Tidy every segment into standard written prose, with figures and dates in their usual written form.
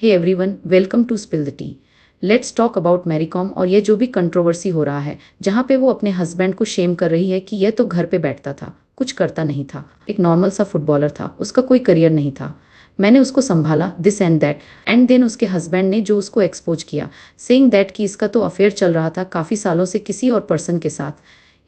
Hey everyone, welcome to spill the tea. Let's talk about Mary Kom और ये जो भी कंट्रोवर्सी हो रहा है, जहाँ पे वो अपने हस्बैंड को शेम कर रही है कि यह तो घर पे बैठता था, कुछ करता नहीं था, एक नॉर्मल सा फुटबॉलर था, उसका कोई करियर नहीं था, मैंने उसको संभाला, this and that. And then उसके हस्बैंड ने जो उसको एक्सपोज किया, सेइंग दैट कि इसका तो अफेयर चल रहा था काफ़ी सालों से किसी और पर्सन के साथ,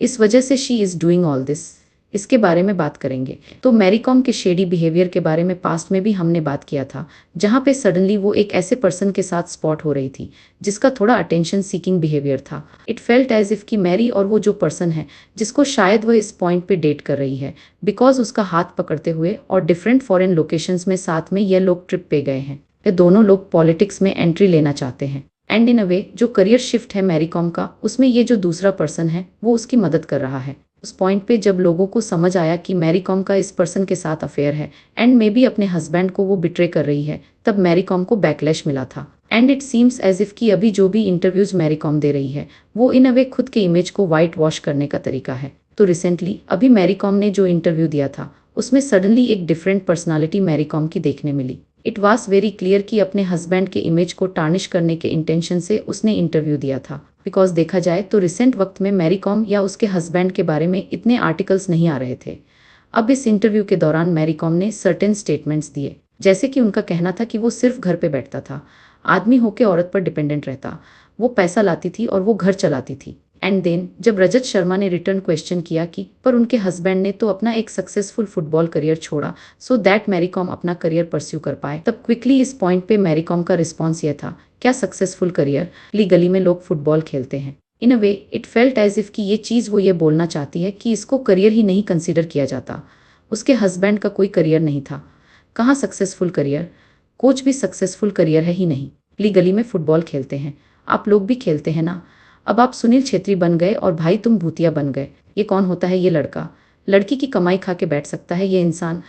इस वजह से she is doing all this. इसके बारे में बात करेंगे। तो मैरी कॉम के शेडी बिहेवियर के बारे में पास्ट में भी हमने बात किया था, जहाँ पे सडनली वो एक ऐसे पर्सन के साथ स्पॉट हो रही थी जिसका थोड़ा अटेंशन सीकिंग बिहेवियर था। इट फेल्ट एज इफ कि मैरी और वो जो पर्सन है जिसको शायद वह इस पॉइंट पे डेट कर रही है, बिकॉज उसका हाथ पकड़ते हुए और डिफरेंट फॉरेन लोकेशंस में साथ में ये लोग ट्रिप पे गए हैं। ये दोनों लोग पॉलिटिक्स में एंट्री लेना चाहते हैं एंड इन अ वे जो करियर शिफ्ट है मैरी कॉम का, उसमें ये जो दूसरा पर्सन है वो उसकी मदद कर रहा है। उस पॉइंट पे जब लोगों को समझ आया कि मैरी कॉम का इस पर्सन के साथ अफेयर है एंड मे बी अपने हस्बैंड को वो बिट्रे कर रही है, तब मैरी कॉम को बैकलैश मिला था। And it seems as if कि अभी जो भी इंटरव्यूज मैरी कॉम दे रही है वो इन अ वे खुद के इमेज को वाइट वॉश करने का तरीका है। तो रिसेंटली अभी मैरी कॉम ने जो इंटरव्यू दिया था उसमें सडनली एक डिफरेंट पर्सनालिटी मैरी कॉम की देखने मिली। इट वॉज वेरी क्लियर कि अपने हस्बैंड के इमेज को टार्निश करने के इंटेंशन से उसने इंटरव्यू दिया था। बिकॉज देखा जाए तो रिसेंट वक्त में मैरी कॉम या उसके हस्बैंड के बारे में इतने आर्टिकल्स नहीं आ रहे थे। अब इस इंटरव्यू के दौरान मैरी कॉम ने सर्टेन स्टेटमेंट्स दिए, जैसे कि उनका कहना था कि वो सिर्फ घर पे बैठता था, आदमी होके औरत पर डिपेंडेंट रहता, वो पैसा लाती थी और वो घर चलाती थी। एंड देन जब रजत शर्मा ने रिटर्न क्वेश्चन किया कि पर उनके हस्बैंड ने तो अपना एक सक्सेसफुल फुटबॉल करियर छोड़ा सो दैट मैरी कॉम अपना करियर परस्यू कर पाए, तब क्विकली इस पॉइंट पे मैरी कॉम का रिस्पॉन्स यह था, क्या सक्सेसफुल करियर, गली में लोग फुटबॉल खेलते हैं। In a way it felt as if कि ये चीज़ वो ये बोलना चाहती है कि इसको करियर ही नहीं कंसिडर किया जाता। उसके हस्बैंड का कोई करियर नहीं था, कहाँ सक्सेसफुल करियर, कोच भी सक्सेसफुल करियर है ही नहीं, गली में फुटबॉल खेलते हैं, आप लोग भी खेलते हैं ना। अब आप सुनील छेत्री बन गए और भाई तुम भूतिया बन गए, ये कौन होता है ये लड़का, लड़की की कमाई खा के बैठ सकता है ये इंसान।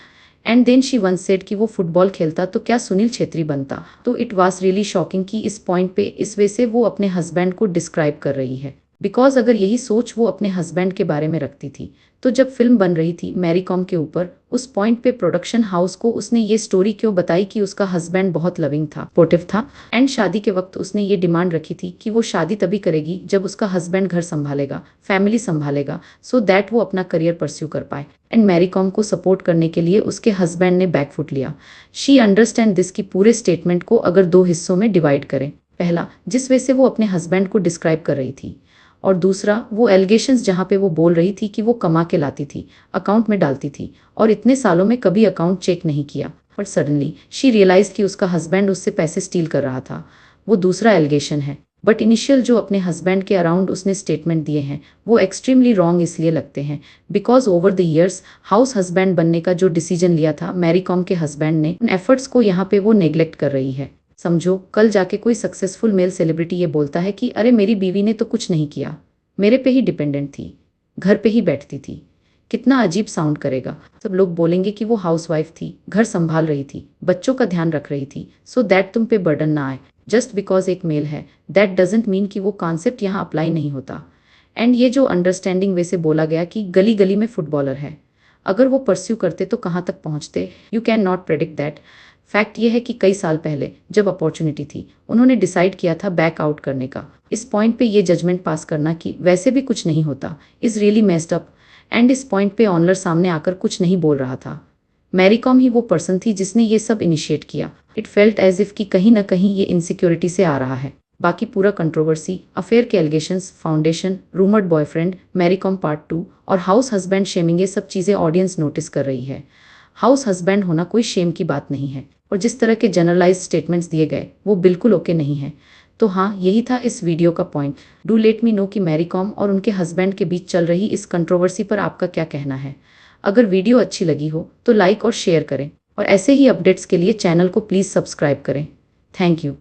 And then she once said कि वो फुटबॉल खेलता तो क्या सुनील छेत्री बनता। तो इट वाज रियली शॉकिंग कि इस पॉइंट पे इस वे से वो अपने हस्बैंड को डिस्क्राइब कर रही है। बिकॉज अगर यही सोच वो अपने हस्बैंड के बारे में रखती थी तो जब फिल्म बन रही थी मैरी कॉम के ऊपर, उस पॉइंट पे प्रोडक्शन हाउस को उसने ये स्टोरी क्यों बताई कि उसका हस्बैंड बहुत लविंग था, सपोर्टिव था, एंड शादी के वक्त उसने ये डिमांड रखी थी कि वो शादी तभी करेगी जब उसका हस्बैंड घर संभालेगा, फैमिली संभालेगा, सो दैट वो अपना करियर परस्यू कर पाए। एंड मैरी कॉम को सपोर्ट करने के लिए उसके हस्बैंड ने बैकफुट लिया। शी अंडरस्टैंड दिस की पूरे स्टेटमेंट को अगर दो हिस्सों में डिवाइड करें, पहला जिस वे से वो अपने हस्बैंड को डिस्क्राइब कर रही थी, और दूसरा वो एलिगेशंस जहाँ पे वो बोल रही थी कि वो कमा के लाती थी, अकाउंट में डालती थी और इतने सालों में कभी अकाउंट चेक नहीं किया, पर सडनली शी रियलाइज कि उसका हस्बैंड उससे पैसे स्टील कर रहा था। वो दूसरा एलिगेशन है, बट इनिशियल जो अपने हस्बैंड के अराउंड उसने स्टेटमेंट दिए हैं वो एक्सट्रीमली रॉन्ग इसलिए लगते हैं because over the years house husband बनने का जो डिसीजन लिया था मैरी कॉम के हस्बैंड ने, उन एफर्ट्स को यहाँ पे वो नेग्लेक्ट कर रही है। समझो कल जाके कोई सक्सेसफुल मेल सेलिब्रिटी ये बोलता है कि अरे मेरी बीवी ने तो कुछ नहीं किया, मेरे पे ही डिपेंडेंट थी, घर पे ही बैठती थी, कितना अजीब साउंड करेगा। सब लोग बोलेंगे कि वो हाउसवाइफ थी, घर संभाल रही थी, बच्चों का ध्यान रख रही थी, सो दैट तुम पे बर्डन ना आए। जस्ट बिकॉज एक मेल है दैट डजेंट मीन कि वो कॉन्सेप्ट यहाँ अप्लाई नहीं होता। एंड ये जो अंडरस्टैंडिंग वे से बोला गया कि गली गली में फुटबॉलर है, अगर वो परस्यू करते तो कहाँ तक पहुँचते, you can not predict that. Fact ये है कि कई साल पहले जब अपॉर्चुनिटी थी उन्होंने डिसाइड किया था बैक आउट करने का। इस पॉइंट पे ये जजमेंट पास करना कि वैसे भी कुछ नहीं होता is really messed up. And इस पॉइंट पे ऑनर सामने आकर कुछ नहीं बोल रहा था, मैरी कॉम ही वो पर्सन थी जिसने ये सब इनिशिएट किया। इट फेल्ट एज इफ कि कहीं ना कहीं ये इनसिक्योरिटी से आ रहा है। बाकी पूरा कंट्रोवर्सी, अफेयर के allegations, foundation, rumoured boyfriend, Mary Kom part 2 और हाउस हस्बैंड शेमिंग, ये सब चीज़ें ऑडियंस नोटिस कर रही है। हाउस हस्बैंड होना कोई शेम की बात नहीं है और जिस तरह के जनरलाइज स्टेटमेंट्स दिए गए वो बिल्कुल ओके नहीं है। तो हाँ, यही था इस वीडियो का point. Do let me know कि मैरी कॉम और उनके हस्बैंड के बीच चल रही इस कंट्रोवर्सी पर आपका क्या कहना है। अगर वीडियो अच्छी लगी हो तो लाइक और शेयर करें और ऐसे ही अपडेट्स के लिए चैनल को प्लीज़ सब्सक्राइब करें। Thank you.